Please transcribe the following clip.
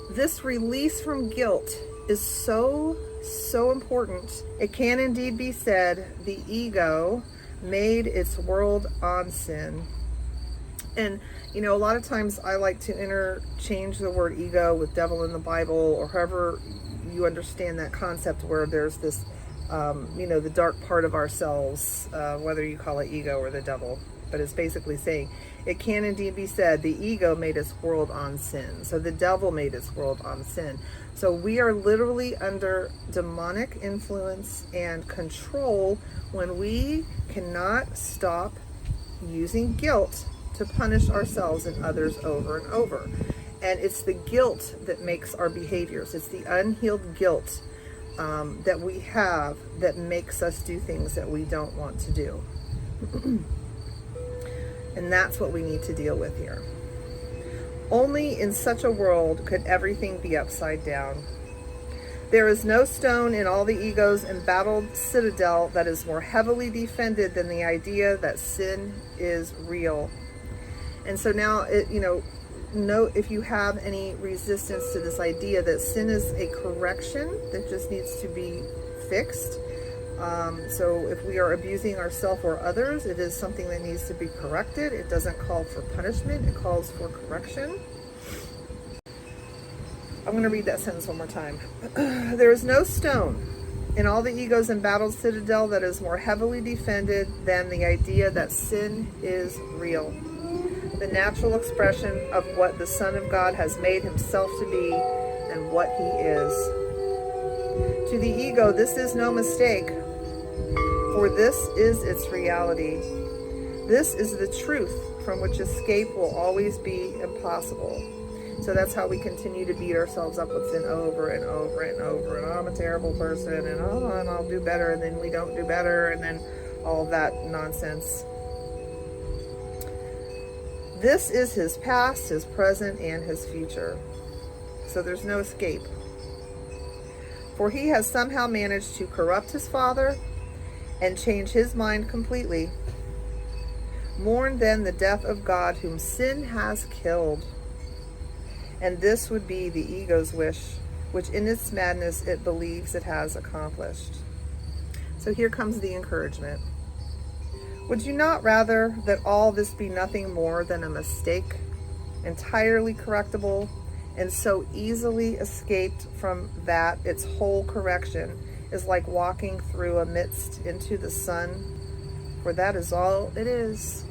This release from guilt is so important. It can indeed be said the ego made its world on sin. And you know, a lot of times I like to interchange the word ego with devil in the Bible, or however you understand that concept, where there's this you know, the dark part of ourselves, whether you call it ego or the devil. But it's basically saying it can indeed be said the ego made its world on sin. So the devil made its world on sin. So we are literally under demonic influence and control when we cannot stop using guilt to punish ourselves and others over and over. And it's the guilt that makes our behaviors. It's the unhealed guilt that we have that makes us do things that we don't want to do. And that's what we need to deal with here. Only in such a world could everything be upside down. There is no stone in all the ego's embattled citadel that is more heavily defended than the idea that sin is real. And so now, you know, note if you have any resistance to this idea that sin is a correction that just needs to be fixed. So if we are abusing ourselves or others, it is something that needs to be corrected. It doesn't call for punishment, it calls for correction. I'm going to read that sentence one more time. There is no stone in all the ego's embattled citadel that is more heavily defended than the idea that sin is real. The natural expression of what the Son of God has made himself to be and what he is. To the ego, this is no mistake, for this is its reality. This is the truth from which escape will always be impossible. So that's how we continue to beat ourselves up with sin over and over and over. And oh, I'm a terrible person, and oh, and I'll do better, and then we don't do better, and then all of that nonsense. This is his past, his present, and his future. So there's no escape. For he has somehow managed to corrupt his father and change his mind completely. Mourn then the death of God whom sin has killed. And this would be the ego's wish, which in its madness it believes it has accomplished. So here comes the encouragement. Would you not rather that all this be nothing more than a mistake, entirely correctable, and so easily escaped from that its whole correction is like walking through a mist into the sun? For that is all it is.